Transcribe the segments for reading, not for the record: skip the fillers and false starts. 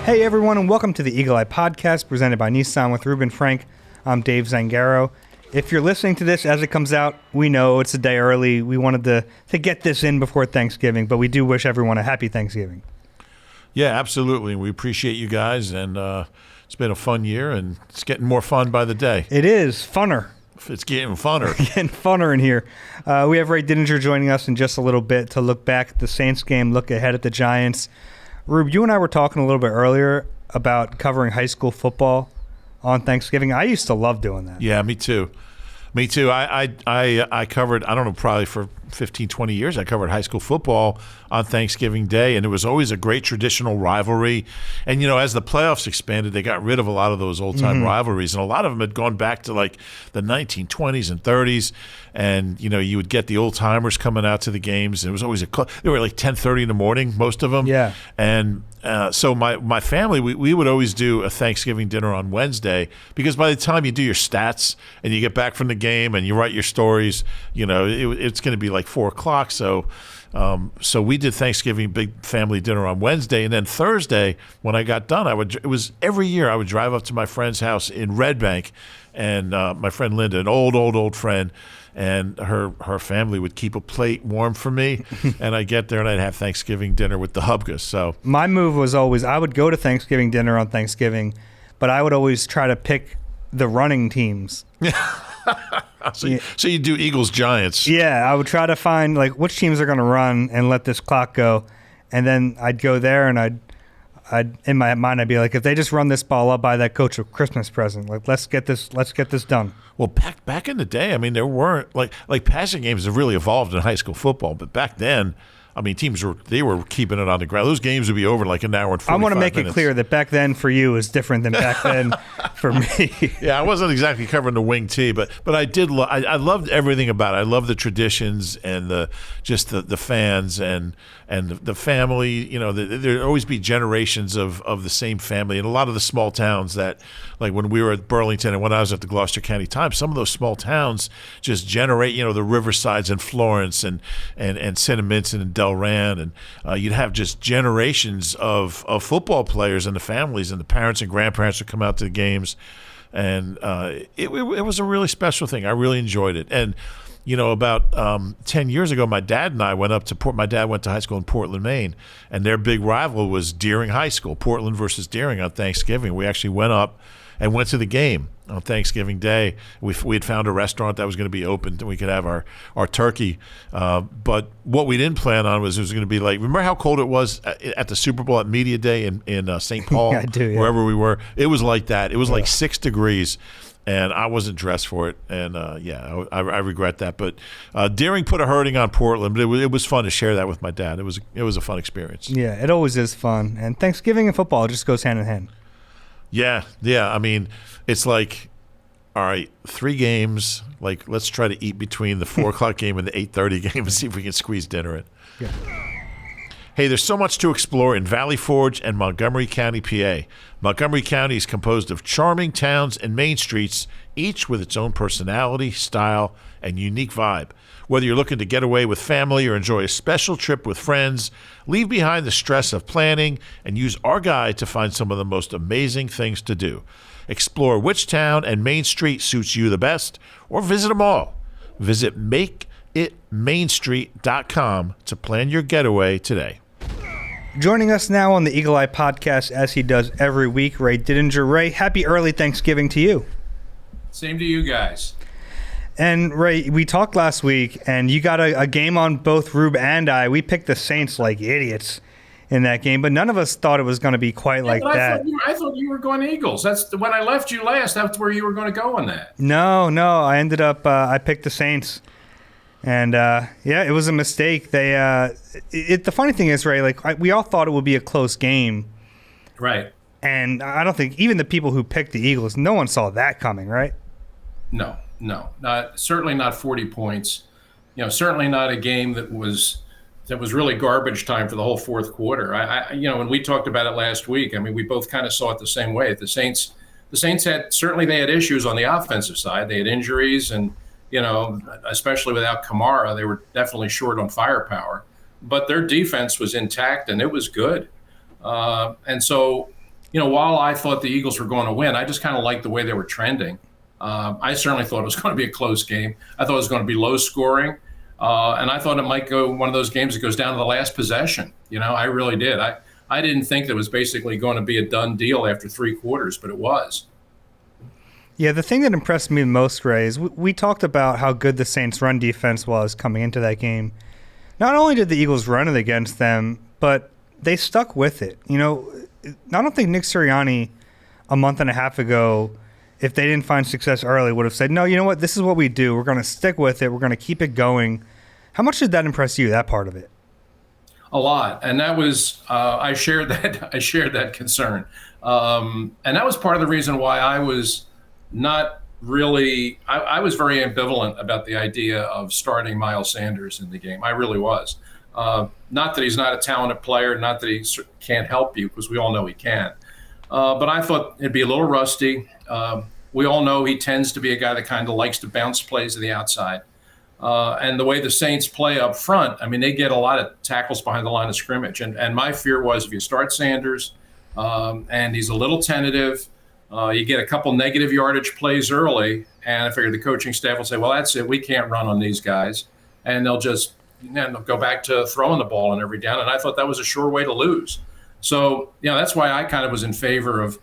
Hey everyone, and welcome to the Eagle Eye Podcast presented by Nissan with Reuben Frank. I'm Dave Zangaro. If you're listening to this as it comes out, we know it's a day early. We wanted to get this in before Thanksgiving, but we do wish everyone a happy Thanksgiving. Yeah, absolutely. We appreciate you guys, and it's been a fun year, and it's getting more fun by the day. It is funner. It's getting funner. Getting funner in here. We have Ray Didinger joining us in just a little bit to look back at the Saints game, look ahead at the Giants. Rube, you and I were talking a little bit earlier about covering high school football on Thanksgiving. I used to love doing that. Yeah, me too. Me too. I covered, I don't know, probably for 15, 20 years, I covered high school football on Thanksgiving Day, and it was always a great traditional rivalry. And, you know, as the playoffs expanded, they got rid of a lot of those old-time rivalries, and a lot of them had gone back to, like, the 1920s and 30s. And, you know, you would get the old-timers coming out to the games, and it was always they were like 10:30 in the morning, most of them. Yeah. And so my family, we would always do a Thanksgiving dinner on Wednesday, because by the time you do your stats and you get back from the game and you write your stories, you know, it's going to be like 4 o'clock. So we did Thanksgiving big family dinner on Wednesday, and then Thursday when I got done, it was every year I would drive up to my friend's house in Red Bank, and my friend Linda, an old friend, and her family would keep a plate warm for me, and I'd get there and I'd have Thanksgiving dinner with the Hubgas. So my move was always I would go to Thanksgiving dinner on Thanksgiving, but I would always try to pick the running teams. So you do Eagles Giants. Yeah, I would try to find like which teams are going to run and let this clock go, and then I'd go there and I'd in my mind I'd be like, if they just run this ball, I'll buy that coach a Christmas present. Like let's get this done. Well, back in the day, I mean, there weren't like passing games have really evolved in high school football, but back then, I mean, teams were keeping it on the ground. Those games would be over in like an hour and 45 minutes. I want to make it clear that back then for you is different than back then for me. Yeah, I wasn't exactly covering the wing tee, but I did. I loved everything about it. I love the traditions and the fans and the family. You know, there'd always be generations of the same family, and a lot of the small towns that, like when we were at Burlington and when I was at the Gloucester County Times, some of those small towns just generate. You know, the Riversides and Florence and Cinnaminson and Delran, and you'd have just generations of football players and the families and the parents and grandparents would come out to the games, and it was a really special thing. I really enjoyed it. And you know, about 10 years ago, my dad and I went up to my dad went to high school in Portland, Maine, and their big rival was Deering High School, Portland versus Deering on Thanksgiving. We actually went up and went to the game on Thanksgiving Day. We had found a restaurant that was going to be open and we could have our turkey. But what we didn't plan on was it was going to be like, remember how cold it was at the Super Bowl at Media Day in St. Paul? I do, yeah. Wherever we were. It was like that. It was like 6 degrees. And I wasn't dressed for it, and I regret that. But Deering put a hurting on Portland, but it was fun to share that with my dad. It was a fun experience. Yeah, it always is fun, and Thanksgiving and football just goes hand in hand. Yeah. I mean, it's like, all right, 3 games. Like, let's try to eat between the 4 o'clock game and the 8:30 game and see if we can squeeze dinner in. Yeah. Hey, there's so much to explore in Valley Forge and Montgomery County, PA. Montgomery County is composed of charming towns and main streets, each with its own personality, style, and unique vibe. Whether you're looking to get away with family or enjoy a special trip with friends, leave behind the stress of planning and use our guide to find some of the most amazing things to do. Explore which town and main street suits you the best, or visit them all. Visit makeitmainstreet.com to plan your getaway today. Joining us now on the Eagle Eye Podcast, as he does every week, Ray Didinger. Ray, happy early Thanksgiving to you. Same to you guys. And Ray, we talked last week, and you got a game on both Rube and I. We picked the Saints like idiots in that game, but none of us thought it was going to be quite like that. I thought you were going Eagles. That's when I left you last. That's where you were going to go on that. No. I ended up I picked the Saints. And, it was a mistake. The funny thing is, Ray, we all thought it would be a close game. Right. And I don't think even the people who picked the Eagles, no one saw that coming, right? No. Certainly not 40 points. You know, certainly not a game that was really garbage time for the whole fourth quarter. When we talked about it last week, I mean, we both kind of saw it the same way. The Saints had issues on the offensive side. They had injuries and, you know, especially without Kamara, they were definitely short on firepower. But their defense was intact, and it was good. And so while I thought the Eagles were going to win, I just kind of liked the way they were trending. I certainly thought it was going to be a close game. I thought it was going to be low scoring. And I thought it might go one of those games that goes down to the last possession. I really did. I didn't think that was basically going to be a done deal after 3 quarters, but it was. Yeah, the thing that impressed me the most, Ray, is we talked about how good the Saints' run defense was coming into that game. Not only did the Eagles run it against them, but they stuck with it. I don't think Nick Sirianni a month and a half ago, if they didn't find success early, would have said, no, you know what, this is what we do. We're going to stick with it. We're going to keep it going. How much did that impress you, that part of it? A lot. And that was, I shared that concern. And that was part of the reason why I was not really, I was very ambivalent about the idea of starting Miles Sanders in the game. I really was. Not that he's not a talented player, not that he can't help you, because we all know he can. But I thought it'd be a little rusty. We all know he tends to be a guy that kind of likes to bounce plays to the outside. And the way the Saints play up front, they get a lot of tackles behind the line of scrimmage. And my fear was if you start Sanders and he's a little tentative, you get a couple negative yardage plays early, and I figured the coaching staff will say, well, that's it. We can't run on these guys. And they'll just they'll go back to throwing the ball on every down. And I thought that was a sure way to lose. So, that's why I kind of was in favor of,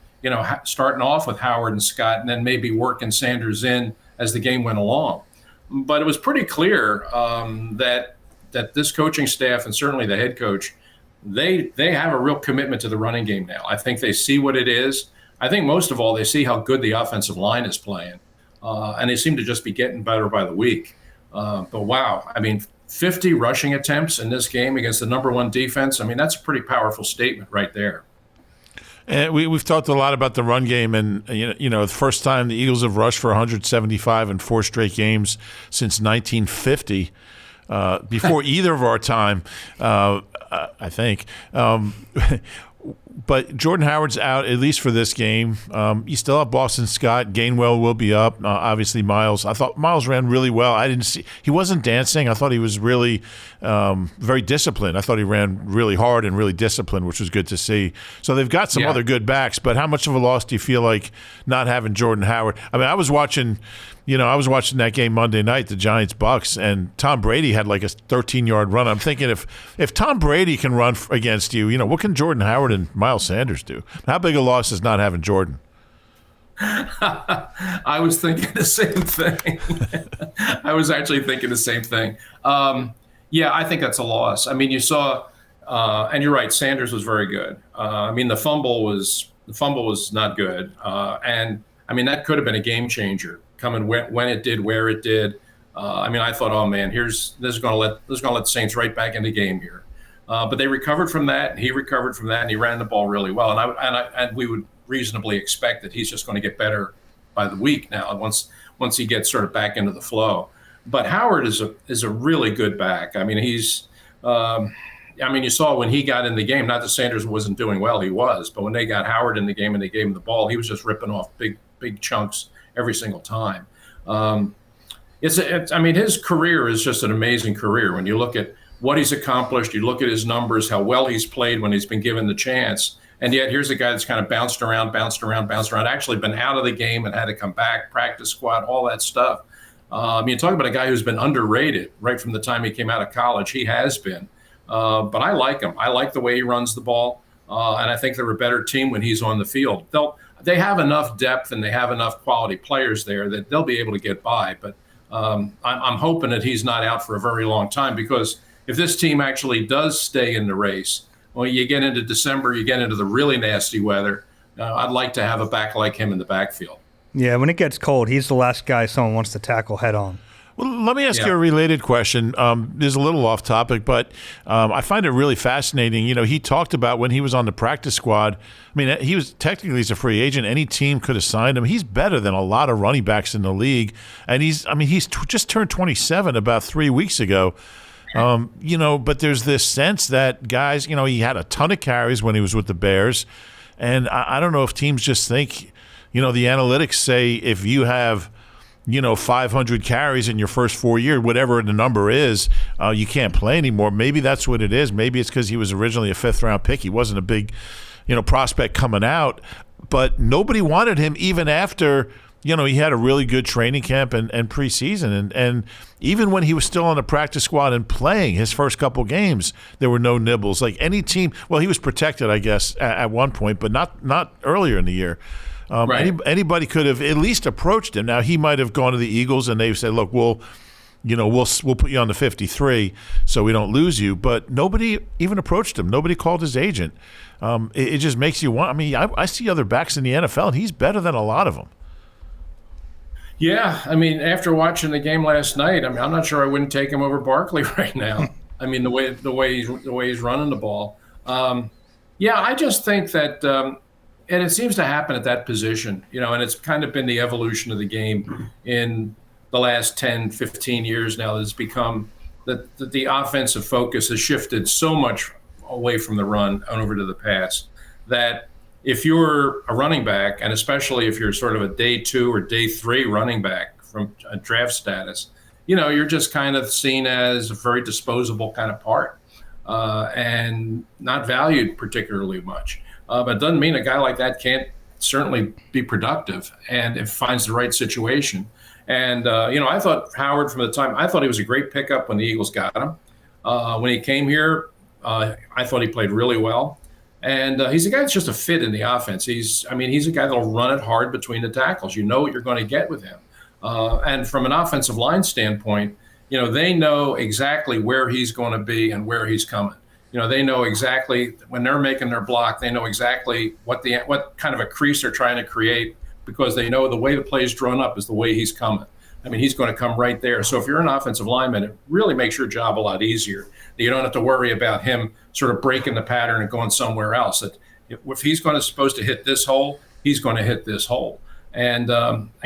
starting off with Howard and Scott and then maybe working Sanders in as the game went along. But it was pretty clear that this coaching staff and certainly the head coach, they have a real commitment to the running game now. I think they see what it is. I think most of all, they see how good the offensive line is playing. And they seem to just be getting better by the week. But wow, 50 rushing attempts in this game against the number 1 defense. That's a pretty powerful statement right there. And we've talked a lot about the run game, and the first time the Eagles have rushed for 175 in 4 straight games since 1950, before either of our time, I think. But Jordan Howard's out, at least for this game. You still have Boston Scott. Gainwell will be up. Obviously, Miles. I thought Miles ran really well. He wasn't dancing. I thought he was really very disciplined. I thought he ran really hard and really disciplined, which was good to see. So they've got some other good backs, but how much of a loss do you feel like not having Jordan Howard? I was watching that game Monday night, the Giants-Bucks, and Tom Brady had like a 13-yard run. I'm thinking if Tom Brady can run against you, what can Jordan Howard and Miles Sanders do? How big a loss is not having Jordan? I was thinking the same thing. I was actually thinking the same thing. I think that's a loss. You saw, and you're right, Sanders was very good. The fumble was not good. And that could have been a game changer coming when it did, where it did. I thought, oh man, this is going to let the Saints right back in the game here. But they recovered from that, and he recovered from that, and he ran the ball really well. And we would reasonably expect that he's just going to get better by the week now once he gets sort of back into the flow. But Howard is a really good back. He's you saw when he got in the game, not that Sanders wasn't doing well, he was, but when they got Howard in the game and they gave him the ball, he was just ripping off big chunks every single time. His career is just an amazing career. When you look at what he's accomplished, you look at his numbers, how well he's played when he's been given the chance. And yet here's a guy that's kind of bounced around, actually been out of the game and had to come back, practice squad, all that stuff. You talk about a guy who's been underrated right from the time he came out of college. He has been. But I like him. I like the way he runs the ball. And I think they're a better team when he's on the field. They have enough depth and they have enough quality players there that they'll be able to get by. But I'm hoping that he's not out for a very long time, because if this team actually does stay in the race, well, you get into December, you get into the really nasty weather. I'd like to have a back like him in the backfield. Yeah, when it gets cold, he's the last guy someone wants to tackle head on. Well, let me ask you a related question. This is a little off topic, but I find it really fascinating. He talked about when he was on the practice squad. He was technically he's a free agent. Any team could have signed him. He's better than a lot of running backs in the league, and he's just turned 27 about 3 weeks ago. But there's this sense that guys, he had a ton of carries when he was with the Bears, and I don't know if teams just think, the analytics say if you have 500 carries in your first 4 years, whatever the number is, you can't play anymore. Maybe that's what it is. Maybe it's because he was originally a 5th round pick. He wasn't a big prospect coming out, but nobody wanted him even after he had a really good training camp and preseason. And even when he was still on the practice squad and playing his first couple games, there were no nibbles. Like any team, well, he was protected, I guess, at one point, but not earlier in the year. Right. Anybody could have at least approached him. Now, he might have gone to the Eagles and they've said, look, we'll put you on the 53 so we don't lose you. But nobody even approached him. Nobody called his agent. It just makes you want – I mean, I see other backs in the NFL, and he's better than a lot of them. Yeah, I mean, after watching the game last night, I'm not sure I wouldn't take him over Barkley right now. I mean, the way he's running the ball. I just think that, and it seems to happen at that position, and it's kind of been the evolution of the game in the last 10, 15 years now. That it's become that the offensive focus has shifted so much away from the run and over to the pass that if you're a running back, and especially if you're sort of a day 2 or day 3 running back from a draft status, you're just kind of seen as a very disposable kind of part and not valued particularly much. But it doesn't mean a guy like that can't certainly be productive and if finds the right situation. And, I thought Howard I thought he was a great pickup when the Eagles got him. When he came here, I thought he played really well. And he's a guy that's just a fit in the offense. He's a guy that'll run it hard between the tackles. You know what you're going to get with him. And from an offensive line standpoint, they know exactly where he's going to be and where he's coming. They know exactly when they're making their block, they know exactly what kind of a crease they're trying to create because they know the way the play's drawn up is the way he's coming. I mean, he's going to come right there. So if you're an offensive lineman, it really makes your job a lot easier. You don't have to worry about him sort of breaking the pattern and going somewhere else. That if he's supposed to hit this hole, he's going to hit this hole. And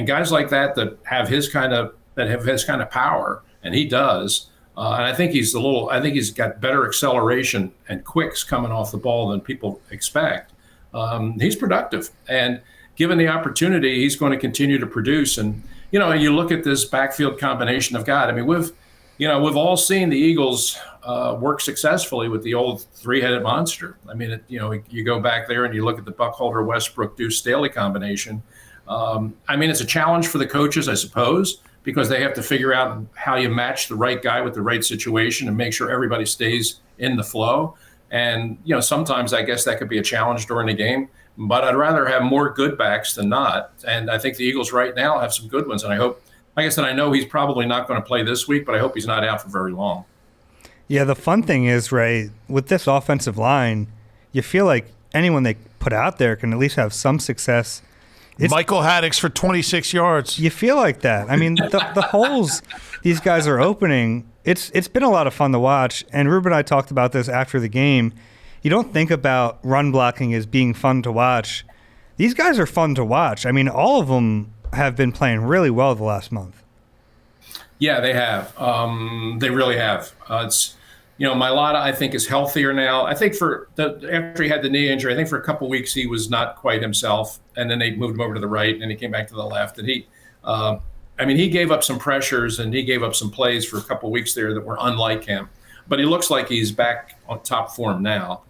guys like that have his kind of power, and he does. And I think he's got better acceleration and quicks coming off the ball than people expect. He's productive, and given the opportunity, he's going to continue to produce. And you look at this backfield combination of God. I mean, we've all seen the Eagles work successfully with the old three-headed monster. I mean, you go back there and you look at the Buckholder, Westbrook, Deuce Staley combination. It's a challenge for the coaches, I suppose, because they have to figure out how you match the right guy with the right situation and make sure everybody stays in the flow. And, sometimes I guess that could be a challenge during the game. But I'd rather have more good backs than not. And I think the Eagles right now have some good ones. And I hope, like I said, I know he's probably not going to play this week, but I hope he's not out for very long. Yeah, the fun thing is, Ray, with this offensive line, you feel like anyone they put out there can at least have some success. Michael Haddix for 26 yards. You feel like that. I mean, the holes these guys are opening, it's been a lot of fun to watch. And Reuben and I talked about this after the game. You don't think about run blocking as being fun to watch. These guys are fun to watch. I mean, all of them have been playing really well the last month. Yeah, they have. They really have. Mailata, I think, is healthier now. I think after he had the knee injury, I think for a couple of weeks he was not quite himself, and then they moved him over to the right, and he came back to the left. And he gave up some pressures and he gave up some plays for a couple of weeks there that were unlike him. But he looks like he's back on top form now.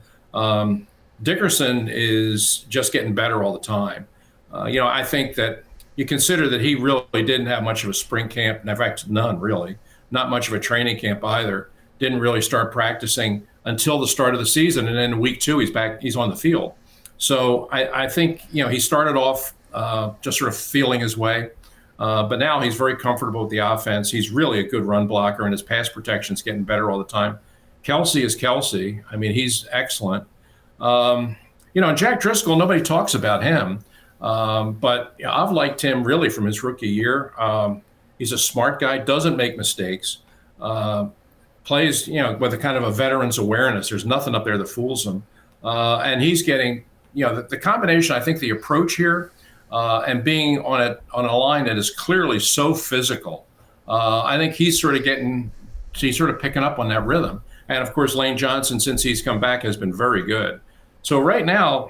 Dickerson is just getting better all the time. I think that you consider that he really didn't have much of a spring camp, in fact, none really, not much of a training camp either. Didn't really start practicing until the start of the season, and then in week 2 he's on the field. So I think he started off just sort of feeling his way, but now he's very comfortable with the offense. He's really a good run blocker, and his pass protection's getting better all the time. Kelsey is Kelsey. I mean, he's excellent. Jack Driscoll, nobody talks about him, but I've liked him really from his rookie year. He's a smart guy, doesn't make mistakes, plays with a kind of a veteran's awareness. There's nothing up there that fools him, and he's getting the combination. I think the approach here and being on a line that is clearly so physical. I think he's sort of picking up on that rhythm. And of course, Lane Johnson, since he's come back, has been very good. So right now,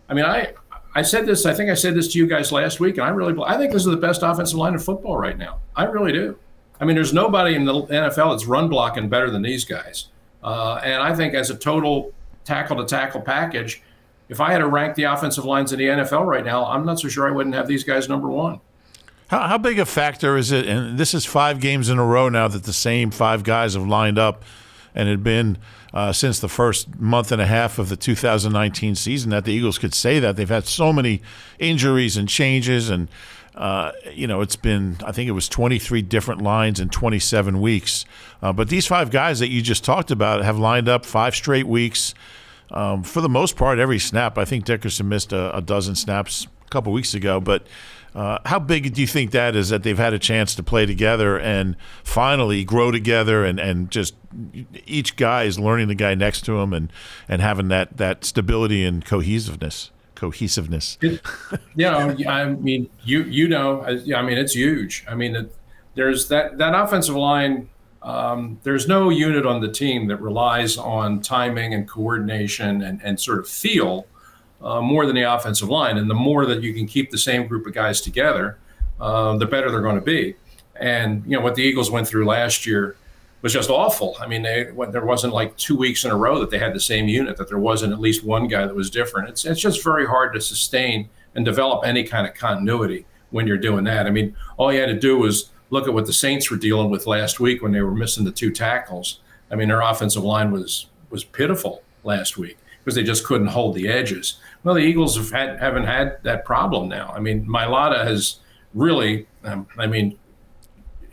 I mean, I said this. I think I said this to you guys last week, and I think this is the best offensive line in football right now. I really do. I mean, there's nobody in the NFL that's run blocking better than these guys. And I think as a total tackle-to-tackle package, if I had to rank the offensive lines in the NFL right now, I'm not so sure I wouldn't have these guys number one. How big a factor is it? And this is 5 games in a row now that the same 5 guys have lined up, and it had been since the first month and a half of the 2019 season that the Eagles could say that. They've had so many injuries and changes, and it's been, I think it was 23 different lines in 27 weeks. But these 5 guys that you just talked about have lined up 5 straight weeks. For the most part, every snap. I think Dickerson missed a dozen snaps a couple weeks ago, but how big do you think that is, that they've had a chance to play together and finally grow together, and just each guy is learning the guy next to him and having that stability and cohesiveness? I mean, it's huge. I mean, there's that offensive line. There's no unit on the team that relies on timing and coordination and sort of feel more than the offensive line. And the more that you can keep the same group of guys together, the better they're going to be. And, what the Eagles went through last year was just awful. I mean, there wasn't like 2 weeks in a row that they had the same unit, that there wasn't at least one guy that was different. It's just very hard to sustain and develop any kind of continuity when you're doing that. I mean, all you had to do was look at what the Saints were dealing with last week when they were missing the 2 tackles. I mean, their offensive line was pitiful last week because they just couldn't hold the edges. Well, the Eagles haven't had that problem now. I mean, Mailata has really,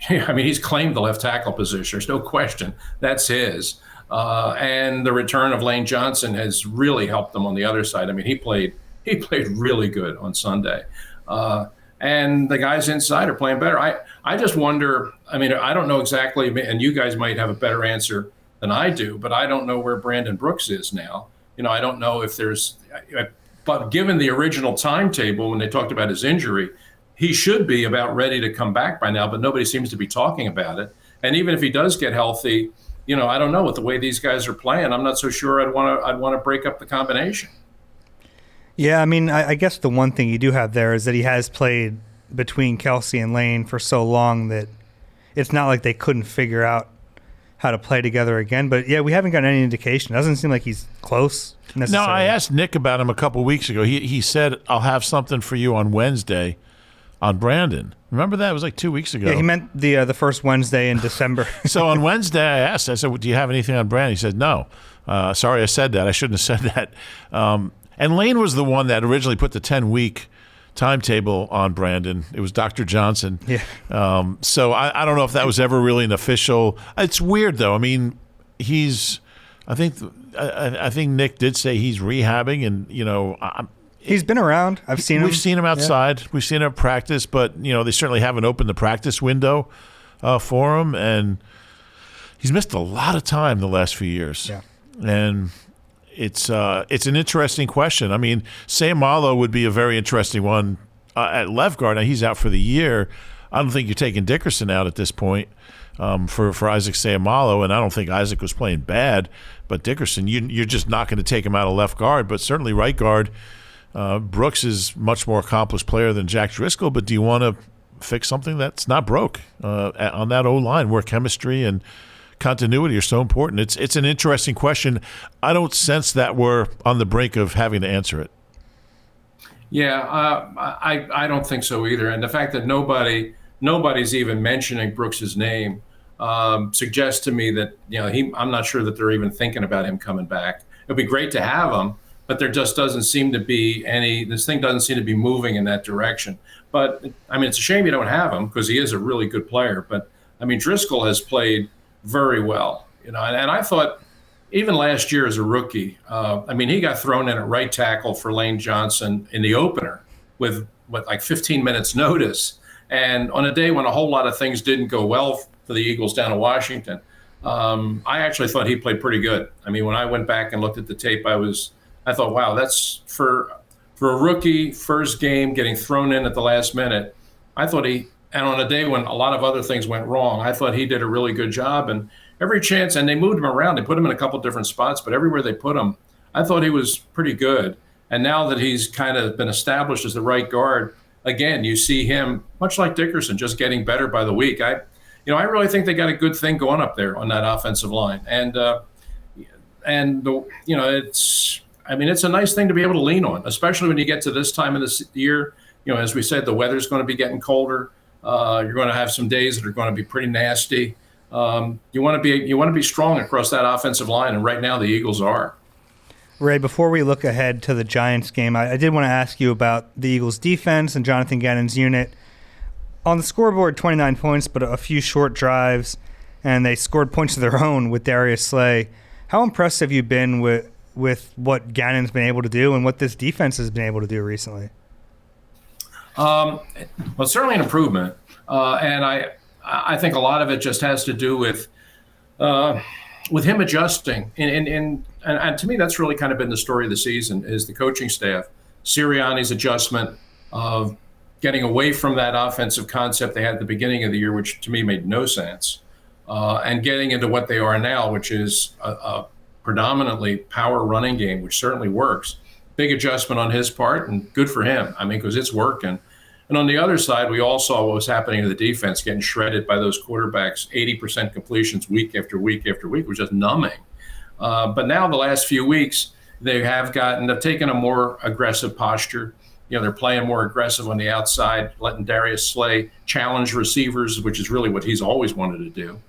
he's claimed the left tackle position. There's no question. That's his. And the return of Lane Johnson has really helped them on the other side. I mean, he played really good on Sunday. And the guys inside are playing better. I just wonder, I mean, I don't know exactly, and you guys might have a better answer than I do, but I don't know where Brandon Brooks is now. I don't know if but given the original timetable when they talked about his injury, he should be about ready to come back by now, but nobody seems to be talking about it. And even if he does get healthy, I don't know, with the way these guys are playing, I'm not so sure I'd want to break up the combination. Yeah, I mean, I guess the one thing you do have there is that he has played between Kelsey and Lane for so long that it's not like they couldn't figure out how to play together again. But, yeah, we haven't gotten any indication. It doesn't seem like he's close necessarily. No, I asked Nick about him a couple weeks ago. He said, I'll have something for you on Wednesday on Brandon. Remember that? It was like 2 weeks ago. Yeah, he meant the first Wednesday in December. So on Wednesday I asked, I said, well, do you have anything on Brandon? He said, no. Sorry I said that. I shouldn't have said that. And Lane was the one that originally put the 10-week timetable on Brandon. It was Dr. Johnson. Yeah. So I don't know if that was ever really an official. It's weird, though. I mean, I think Nick did say he's rehabbing, and, he's been around. I've seen him. We've seen him outside. Yeah. We've seen him at practice, but, they certainly haven't opened the practice window for him, and he's missed a lot of time the last few years. Yeah. And it's an interesting question. I mean, Seumalo would be a very interesting one at left guard. Now, he's out for the year. I don't think you're taking Dickerson out at this point for Isaac Seumalo, and I don't think Isaac was playing bad. But Dickerson, you're just not going to take him out of left guard. But certainly right guard, Brooks is much more accomplished player than Jack Driscoll. But do you want to fix something that's not broke on that O-line where chemistry and continuity are so important? It's an interesting question. I don't sense that we're on the brink of having to answer it. Yeah, I don't think so either. And the fact that nobody's even mentioning Brooks's name suggests to me that I'm not sure that they're even thinking about him coming back. It'd be great to have him, but there just doesn't seem to be this thing doesn't seem to be moving in that direction. But I mean, it's a shame you don't have him because he is a really good player. But I mean, Driscoll has played very well, and I thought even last year as a rookie, he got thrown in at right tackle for Lane Johnson in the opener with like 15 minutes notice. And on a day when a whole lot of things didn't go well for the Eagles down in Washington, I actually thought he played pretty good. I mean, when I went back and looked at the tape, I thought, wow, that's for a rookie, first game, getting thrown in at the last minute. I thought and on a day when a lot of other things went wrong, I thought he did a really good job. And every chance, and they moved him around. They put him in a couple different spots, but everywhere they put him, I thought he was pretty good. And now that he's kind of been established as the right guard, again, you see him, much like Dickerson, just getting better by the week. I really think they got a good thing going up there on that offensive line. And I mean, it's a nice thing to be able to lean on, especially when you get to this time of the year. As we said, the weather's going to be getting colder. You're going to have some days that are going to be pretty nasty. You want to be strong across that offensive line, and right now the Eagles are. Ray, before we look ahead to the Giants game, I did want to ask you about the Eagles' defense and Jonathan Gannon's unit. On the scoreboard, 29 points, but a few short drives, and they scored points of their own with Darius Slay. How impressed have you been with what Gannon's been able to do and what this defense has been able to do recently? Well, certainly an improvement, and I think a lot of it just has to do with him adjusting, and to me that's really kind of been the story of the season is the coaching staff, Sirianni's adjustment of getting away from that offensive concept they had at the beginning of the year, which to me made no sense, and getting into what they are now, which is a predominantly power running game, which certainly works. Big adjustment on his part, and good for him. I mean, because it's working. And on the other side, we all saw what was happening to the defense, getting shredded by those quarterbacks, 80% completions week after week after week, was just numbing. But now the last few weeks, they've taken a more aggressive posture. They're playing more aggressive on the outside, letting Darius Slay challenge receivers, which is really what he's always wanted to do.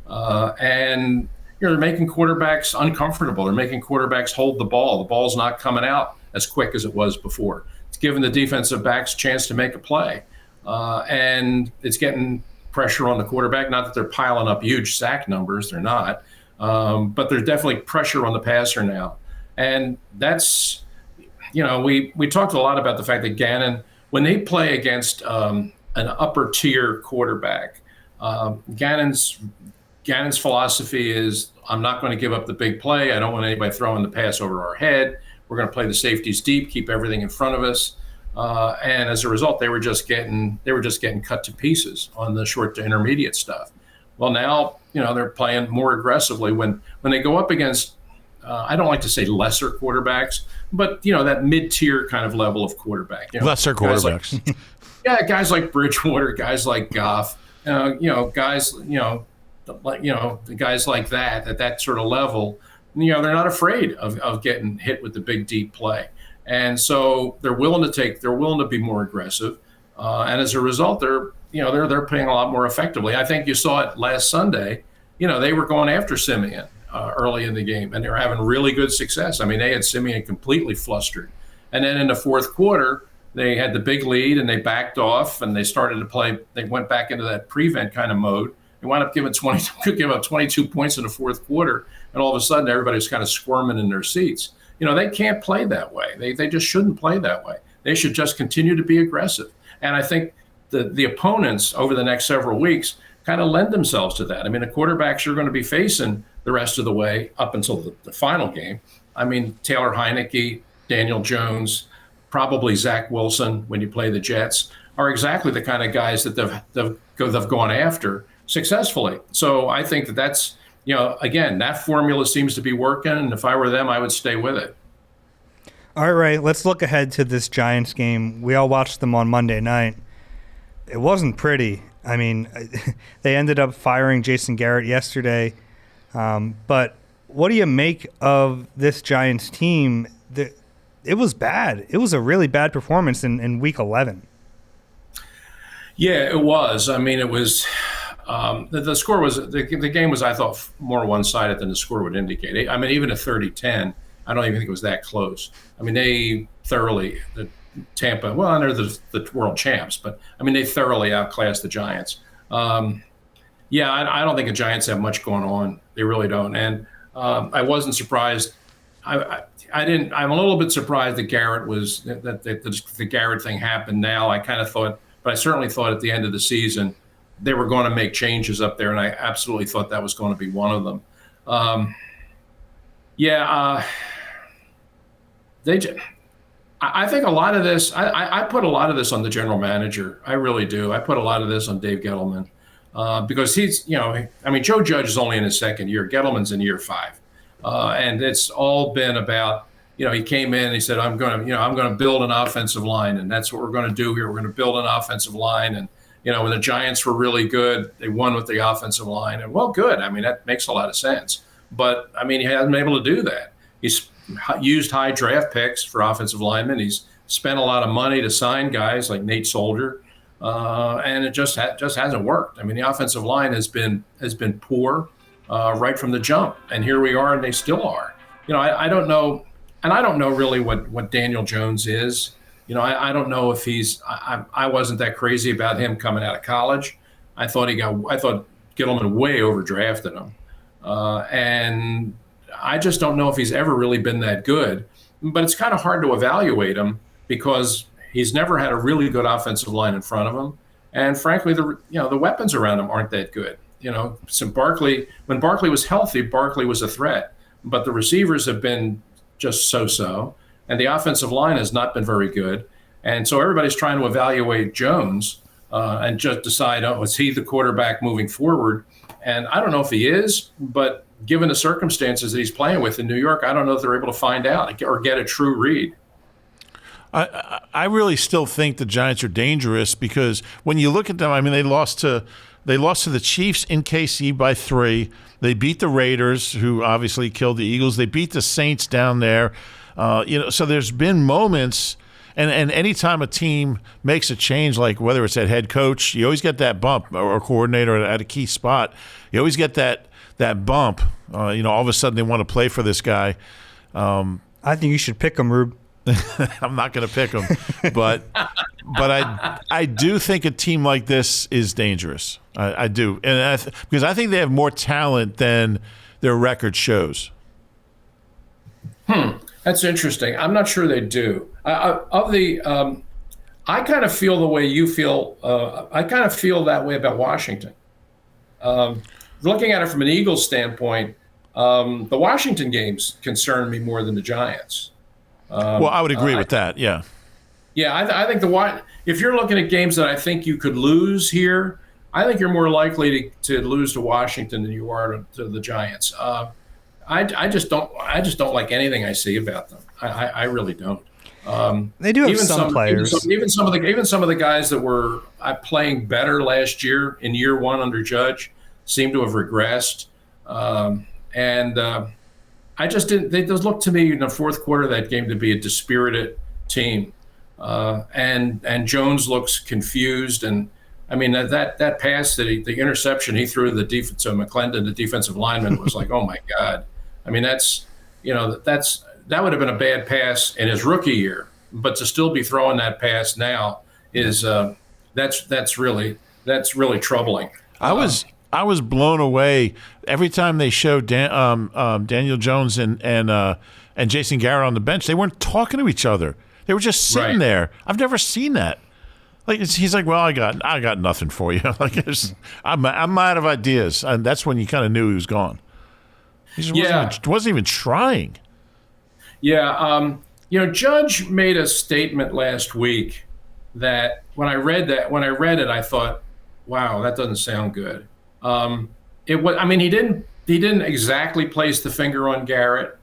And they're making quarterbacks uncomfortable. They're making quarterbacks hold the ball. The ball's not coming out as quick as it was before. It's giving the defensive backs a chance to make a play. And it's getting pressure on the quarterback. Not that they're piling up huge sack numbers. They're not. But there's definitely pressure on the passer now. And that's, we talked a lot about the fact that Gannon, when they play against an upper tier quarterback, Gannon's philosophy is, I'm not going to give up the big play. I don't want anybody throwing the pass over our head. We're going to play the safeties deep, keep everything in front of us. And as a result, they were just getting cut to pieces on the short to intermediate stuff. Well, now, they're playing more aggressively when they go up against, I don't like to say lesser quarterbacks, but, that mid-tier kind of level of quarterback. Lesser quarterbacks. Guys like Bridgewater, guys like Goff, guys like that at that sort of level, they're not afraid of getting hit with the big deep play. And so they're willing to be more aggressive. And as a result, they're playing a lot more effectively. I think you saw it last Sunday. They were going after Simeon early in the game, and they were having really good success. I mean, they had Simeon completely flustered. And then in the fourth quarter, they had the big lead and they backed off and they started to play. They went back into that prevent kind of mode. They wound up giving 22 points in the fourth quarter, and all of a sudden everybody's kind of squirming in their seats. They can't play that way. They just shouldn't play that way. They should just continue to be aggressive. And I think the opponents over the next several weeks kind of lend themselves to that. I mean, the quarterbacks you're going to be facing the rest of the way up until the final game. I mean, Taylor Heineke, Daniel Jones, probably Zach Wilson when you play the Jets are exactly the kind of guys that they've gone after successfully. So I think that's, again, that formula seems to be working. And if I were them, I would stay with it. All right, let's look ahead to this Giants game. We all watched them on Monday night. It wasn't pretty. I mean, they ended up firing Jason Garrett yesterday. But what do you make of this Giants team? It was bad. It was a really bad performance in Week 11. Yeah, it was. I mean, it was the score was the game was, I thought, more one-sided than the score would indicate. I mean, even at 30-10, I don't even think it was that close. I mean, they thoroughly Tampa. Well, and they're the world champs, but I mean, they thoroughly outclassed the Giants. I don't think the Giants have much going on. They really don't. And I wasn't surprised. I didn't. I'm a little bit surprised that Garrett was that the Garrett thing happened now. I kind of thought, but I certainly thought at the end of the season they were going to make changes up there, and I absolutely thought that was going to be one of them. I think a lot of this. I put a lot of this on the general manager. I really do. I put a lot of this on Dave Gettleman because he's, I mean, Joe Judge is only in his second year. Gettleman's in year 5. And it's all been about, he came in and he said, I'm going to build an offensive line, and that's what we're going to do here. We're going to build an offensive line. And, when the Giants were really good, they won with the offensive line. And, well, good. I mean, that makes a lot of sense. But, I mean, he hasn't been able to do that. He's used high draft picks for offensive linemen. He's spent a lot of money to sign guys like Nate Solder, and it just hasn't worked. I mean, the offensive line has been poor right from the jump, and here we are, and they still are. I don't know, and I don't know really what Daniel Jones is. I don't know if he's. I wasn't that crazy about him coming out of college. I thought Gittleman way overdrafted him, and I just don't know if he's ever really been that good. But it's kind of hard to evaluate him because he's never had a really good offensive line in front of him, and frankly, the weapons around him aren't that good. So when Barkley was healthy, Barkley was a threat, but the receivers have been just so, and the offensive line has not been very good, and so everybody's trying to evaluate Jones and just decide, is he the quarterback moving forward? And I don't know if he is, but given the circumstances that he's playing with in New York, I don't know if they're able to find out or get a true read. I really still think the Giants are dangerous because when you look at them, I mean, they lost to the Chiefs in KC by 3. They beat the Raiders, who obviously killed the Eagles. They beat the Saints down there. So there's been moments. And anytime a team makes a change, like whether it's at head coach, you always get that bump, or coordinator at a key spot. You always get that bump. All of a sudden they want to play for this guy. I think you should pick him, Rube. I'm not going to pick him, but I do think a team like this is dangerous. I do, and because I think they have more talent than their record shows. That's interesting. I'm not sure they do. I kind of feel the way you feel. I kind of feel that way about Washington. Looking at it from an Eagles standpoint, the Washington games concern me more than the Giants. Well, I would agree with that. Yeah. Yeah, I think if you're looking at games that I think you could lose here, I think you're more likely to lose to Washington than you are to the Giants. I just don't like anything I see about them. I really don't. They do have some players. Even some of the guys that were playing better last year in year one under Judge seem to have regressed. I just didn't. They just looked to me in the fourth quarter of that game to be a dispirited team. And Jones looks confused. And I mean that pass the interception he threw to the defense of McClendon, the defensive lineman, was like, oh my God. I mean that would have been a bad pass in his rookie year, but to still be throwing that pass now is that's really troubling. I was blown away every time they showed Daniel Jones and Jason Garrett on the bench. They weren't talking to each other. They were just sitting there. I've never seen that. Like he's like, well, I got nothing for you. Like I'm out of ideas, and that's when you kind of knew he was gone. He just wasn't even trying. Yeah, Judge made a statement last week that when I read it, I thought, wow, that doesn't sound good. He didn't exactly place the finger on Garrett,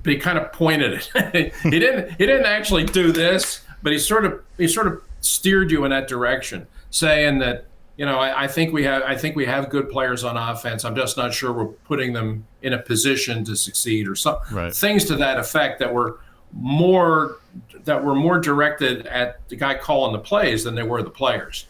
but he kind of pointed it. he didn't actually do this, but he sort of steered you in that direction, saying that, I think we have good players on offense. I'm just not sure we're putting them in a position to succeed, or some things to that effect that were more directed at the guy calling the plays than they were the players.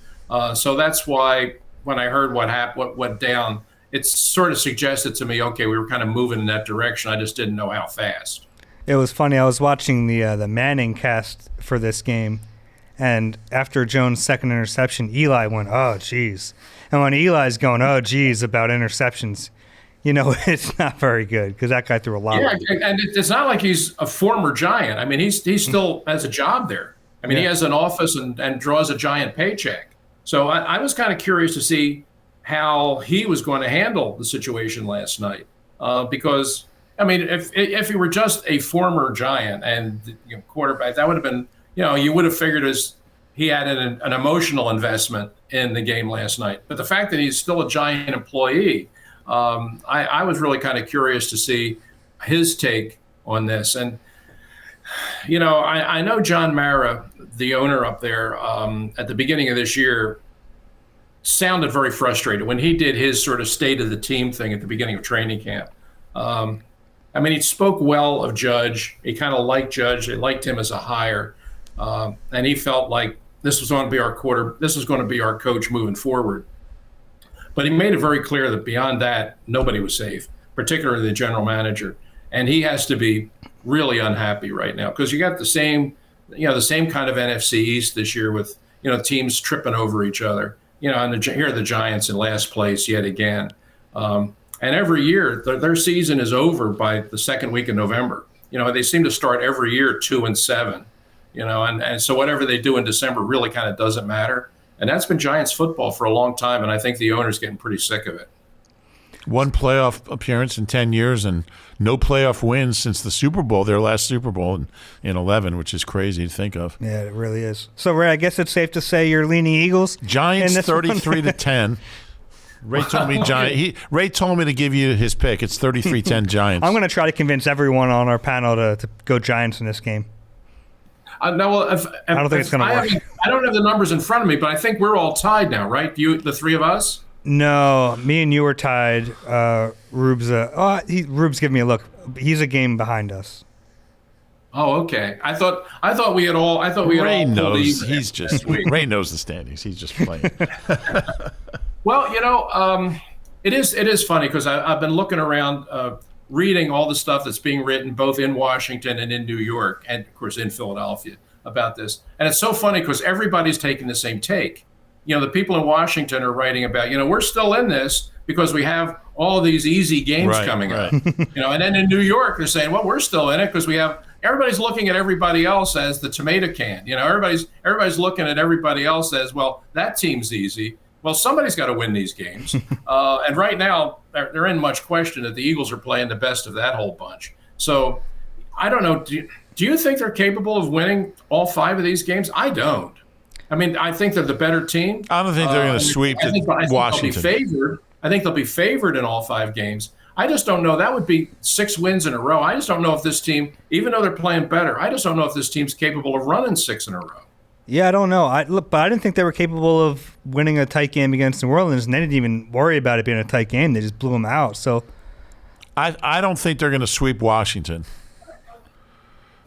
So that's why when I heard what went down, it sort of suggested to me, okay, we were kind of moving in that direction. I just didn't know how fast. It was funny. I was watching the Manning cast for this game, and after Jones' second interception, Eli went, oh, geez. And when Eli's going, oh, geez, about interceptions, it's not very good because that guy threw a lot. Yeah, and it's not like he's a former Giant. I mean, he still has a job there. I mean, he has an office and draws a Giant paycheck. So I was kind of curious to see how he was going to handle the situation last night, because I mean, if he were just a former Giant and quarterback, that would have been, you would have figured he had an emotional investment in the game last night. But the fact that he's still a Giant employee, I was really kind of curious to see his take on this. And I know John Mara, the owner up there, at the beginning of this year, sounded very frustrated when he did his sort of state of the team thing at the beginning of training camp. I mean, he spoke well of Judge. He kind of liked Judge. They liked him as a hire, and he felt like this was going to be this was going to be our coach moving forward. But he made it very clear that beyond that, nobody was safe, particularly the general manager. And he has to be really unhappy right now because you got the same kind of NFC East this year with, teams tripping over each other. And here are the Giants in last place yet again. And every year, their season is over by the second week of November. They seem to start every year 2-7. And so whatever they do in December really kind of doesn't matter. And that's been Giants football for a long time, and I think the owner's getting pretty sick of it. One playoff appearance in 10 years and no playoff wins since the Super Bowl, their last Super Bowl in 11, which is crazy to think of. Yeah, it really is. So, Ray, I guess it's safe to say you're leaning Eagles? Giants 33-10. Ray told me Ray told me to give you his pick. It's 33-10 Giants. I'm going to try to convince everyone on our panel to go Giants in this game. I don't think it's going to work. I don't have the numbers in front of me, but I think we're all tied now, right? The three of us? No, me and you are tied. Rube's giving me a look. He's a game behind us. Oh, okay. I thought we had all. Ray all knows. He's just Ray knows the standings. He's just playing. Well, it is funny because I've been looking around, reading all the stuff that's being written both in Washington and in New York, and of course in Philadelphia about this. And it's so funny because everybody's taking the same take. The people in Washington are writing about, we're still in this because we have all these easy games coming up. And then in New York, they're saying, well, we're still in it because everybody's looking at everybody else as the tomato can. Everybody's looking at everybody else as, well, that team's easy. Well, somebody's got to win these games. And right now, they're in much question that the Eagles are playing the best of that whole bunch. So I don't know. Do you think they're capable of winning all 5 of these games? I don't. I mean, I think they're the better team. I don't think they're going to sweep Washington. I think they'll be favored in all 5 games. I just don't know. That would be 6 wins in a row. I just don't know if this team, even though they're playing better, I just don't know if this team's capable of running 6 in a row. Yeah, I don't know. But I didn't think they were capable of winning a tight game against New Orleans, and they didn't even worry about it being a tight game. They just blew them out. So I don't think they're going to sweep Washington.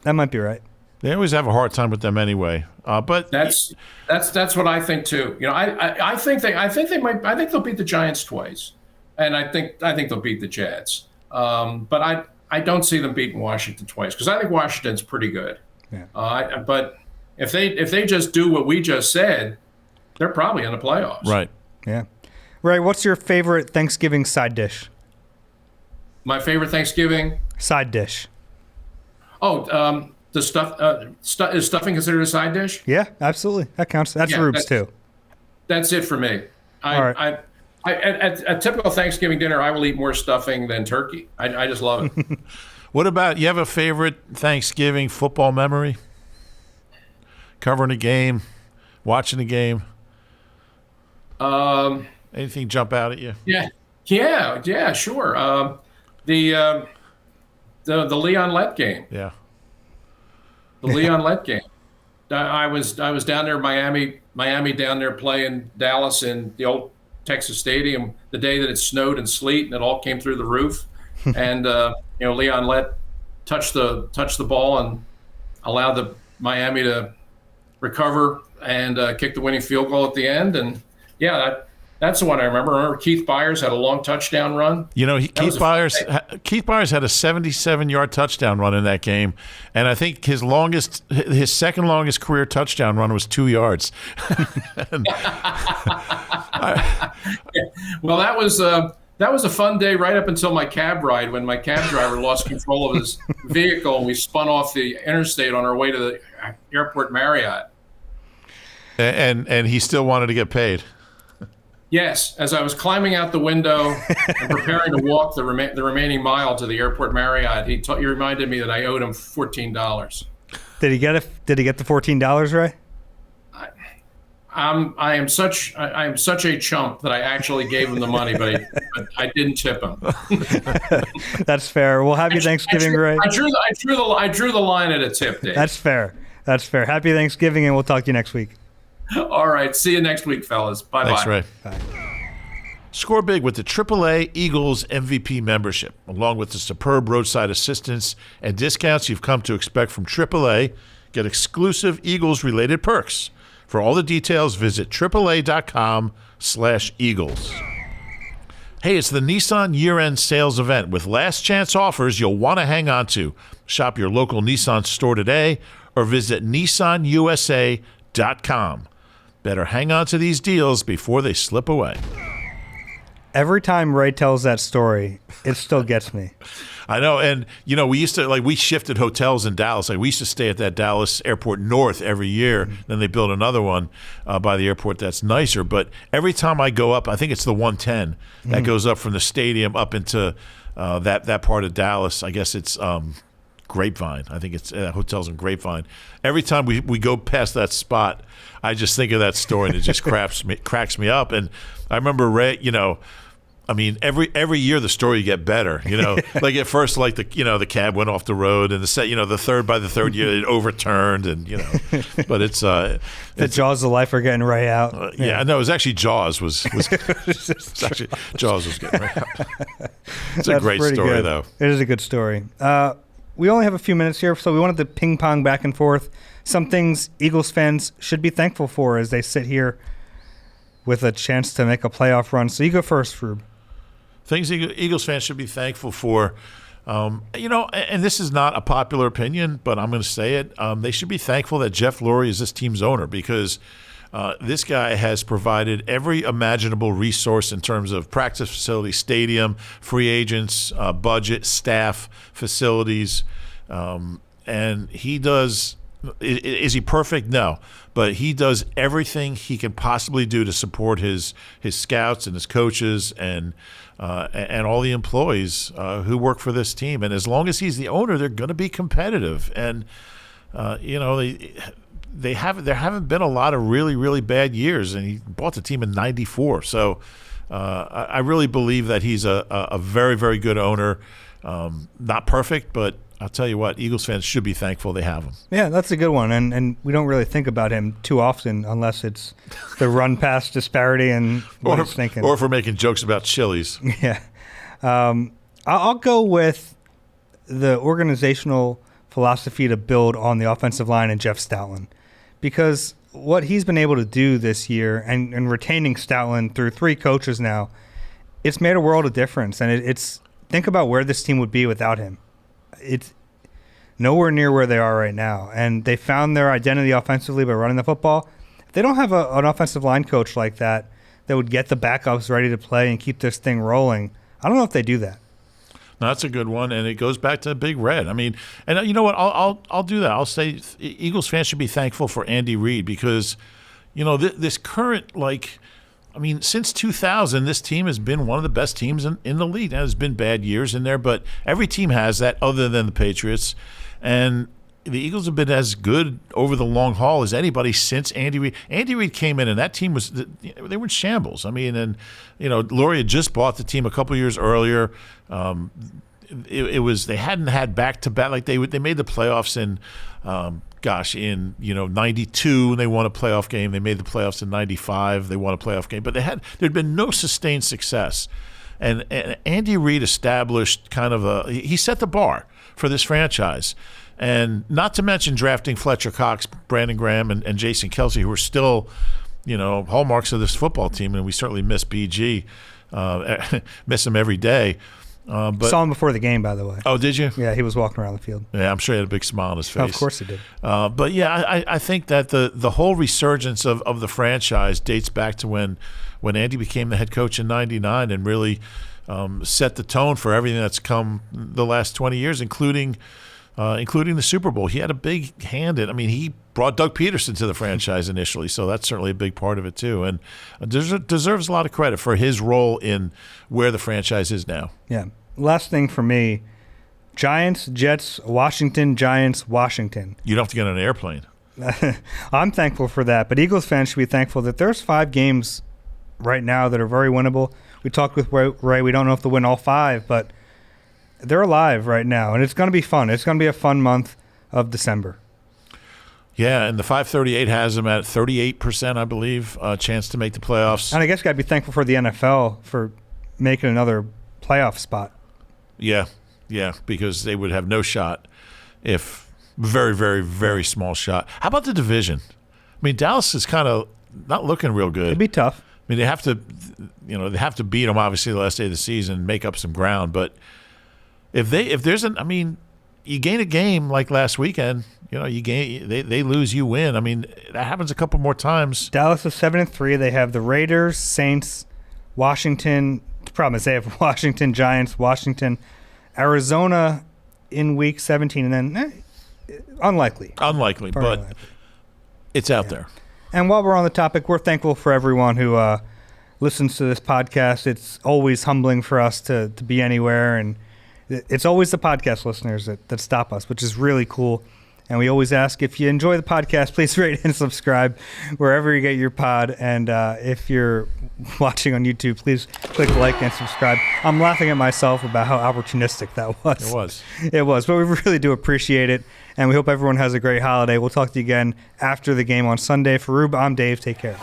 That might be right. They always have a hard time with them anyway. But that's what I think too. I think they'll beat the Giants twice, and I think they'll beat the Jets. But I don't see them beating Washington twice because I think Washington's pretty good. Yeah. But if they just do what we just said, they're probably in the playoffs. Right. Yeah. Ray, what's your favorite Thanksgiving side dish? My favorite Thanksgiving side dish. Oh, the stuff is stuffing considered a side dish? Yeah, absolutely. That counts. That's Rube's too. That's it for me. All right. At a typical Thanksgiving dinner, I will eat more stuffing than turkey. I just love it. What about, you have a favorite Thanksgiving football memory? Covering a game, watching a game? Anything jump out at you? Yeah, sure. The Leon Lett game. Yeah. The Leon Lett game. I was down there, Miami down there playing Dallas in the old Texas Stadium the day that it snowed and sleet and it all came through the roof. And Leon Lett touched the ball and allowed the Miami to recover and kick the winning field goal at the end. And that's the one I remember. I remember Keith Byers had a long touchdown run. Keith Byers had a 77-yard touchdown run in that game, and I think his second longest career touchdown run was 2 yards. Well, that was a fun day right up until my cab ride when my cab driver lost control of his vehicle and we spun off the interstate on our way to the airport Marriott. And he still wanted to get paid. Yes, as I was climbing out the window and preparing to walk the remaining mile to the airport Marriott, he reminded me that I owed him $14. Did he get the $14, Ray? I am such a chump that I actually gave him the money, but I didn't tip him. That's fair. Well, happy Thanksgiving, Ray. I drew the line at a tip, Dave. That's fair. Happy Thanksgiving, and we'll talk to you next week. All right. See you next week, fellas. Bye-bye. Thanks, Ray. Bye. Score big with the AAA Eagles MVP membership. Along with the superb roadside assistance and discounts you've come to expect from AAA, get exclusive Eagles-related perks. For all the details, visit AAA.com/Eagles. Hey, it's the Nissan year-end sales event with last chance offers you'll want to hang on to. Shop your local Nissan store today or visit nissanusa.com. Better hang on to these deals before they slip away. Every time Ray tells that story, it still gets me. I know, and we shifted hotels in Dallas. Like we used to stay at that Dallas Airport North every year. Then they built another one by the airport that's nicer. But every time I go up, I think it's the 110 that goes up from the stadium up into that part of Dallas. I guess it's Grapevine. I think it's hotels in Grapevine. Every time we go past that spot, I just think of that story and it just cracks me up. And I remember Ray, every year the story get better, like at first, like the cab went off the road and by the third year it overturned but it's the jaws of life are getting Ray out. No, it was actually Jaws was actually Jaws was getting Ray out. It's a great story good. Though. It is a good story. We only have a few minutes here, so we wanted to ping pong back and forth. Some things Eagles fans should be thankful for as they sit here with a chance to make a playoff run. So you go first, Rube. Things Eagles fans should be thankful for, and this is not a popular opinion, but I'm going to say it. They should be thankful that Jeff Lurie is this team's owner because this guy has provided every imaginable resource in terms of practice facility, stadium, free agents, budget, staff, facilities, and he does. Is he perfect? No, but he does everything he can possibly do to support his scouts and his coaches and all the employees who work for this team. And as long as he's the owner, they're going to be competitive. And there haven't been a lot of really, really bad years. And he bought the team in '94, so I really believe that he's a very, very good owner. Not perfect, but I'll tell you what, Eagles fans should be thankful they have him. Yeah, that's a good one. And we don't really think about him too often unless it's the run pass disparity and what he's thinking. Or if we're making jokes about Chili's. Yeah. I'll go with the organizational philosophy to build on the offensive line and Jeff Stoutland. Because what he's been able to do this year and retaining Stoutland through 3 coaches now, it's made a world of difference. And it's think about where this team would be without him. It's nowhere near where they are right now. And they found their identity offensively by running the football. If they don't have an offensive line coach like that would get the backups ready to play and keep this thing rolling, I don't know if they do that. No, that's a good one, and it goes back to Big Red. I mean, and you know what? I'll do that. I'll say Eagles fans should be thankful for Andy Reid because, this current since 2000, this team has been one of the best teams in the league. Now, there's been bad years in there, but every team has that other than the Patriots. And the Eagles have been as good over the long haul as anybody since Andy Reid. Andy Reid came in, and that team they were in shambles. I mean, and, Lurie had just bought the team a couple years earlier. They hadn't had back-to-back. Like, they made the playoffs in in 92 they won a playoff game. They made the playoffs in 95. They won a playoff game. But there'd been no sustained success. And Andy Reid established he set the bar for this franchise. And not to mention drafting Fletcher Cox, Brandon Graham, and Jason Kelsey, who are still, hallmarks of this football team. And we certainly miss BG, miss him every day. But saw him before the game, by the way. Oh, did you? Yeah, he was walking around the field. Yeah, I'm sure he had a big smile on his face. Oh, of course he did. But yeah, I think that the whole resurgence of the franchise dates back to when Andy became the head coach in '99 and really set the tone for everything that's come the last 20 years, including the Super Bowl. He had a big hand in. I mean, he brought Doug Peterson to the franchise initially, so that's certainly a big part of it too. And deserves a lot of credit for his role in where the franchise is now. Yeah. Last thing for me, Giants, Jets, Washington, Giants, Washington. You don't have to get on an airplane. I'm thankful for that, but Eagles fans should be thankful that there's 5 games right now that are very winnable. We talked with Ray. We don't know if they'll win all 5, but they're alive right now, and it's going to be fun. It's going to be a fun month of December. Yeah, and the 538 has them at 38%, I believe, chance to make the playoffs. And I guess you got to be thankful for the NFL for making another playoff spot. Yeah, because they would have no shot if very, very, very small shot. How about the division? I mean, Dallas is kind of not looking real good. It'd be tough. I mean, they have to beat them obviously the last day of the season, make up some ground. But you gain a game like last weekend. They lose, you win. I mean, that happens a couple more times. Dallas is 7-3. They have the Raiders, Saints, Washington. The problem is they have Washington, Giants, Washington, Arizona in week 17, and then unlikely. Unlikely, but unlikely. It's out there. And while we're on the topic, we're thankful for everyone who listens to this podcast. It's always humbling for us to be anywhere, and it's always the podcast listeners that stop us, which is really cool. And we always ask, if you enjoy the podcast, please rate and subscribe wherever you get your pod. And if you're watching on YouTube, please click like and subscribe. I'm laughing at myself about how opportunistic that was. It was, but we really do appreciate it. And we hope everyone has a great holiday. We'll talk to you again after the game on Sunday. For Rube, I'm Dave. Take care.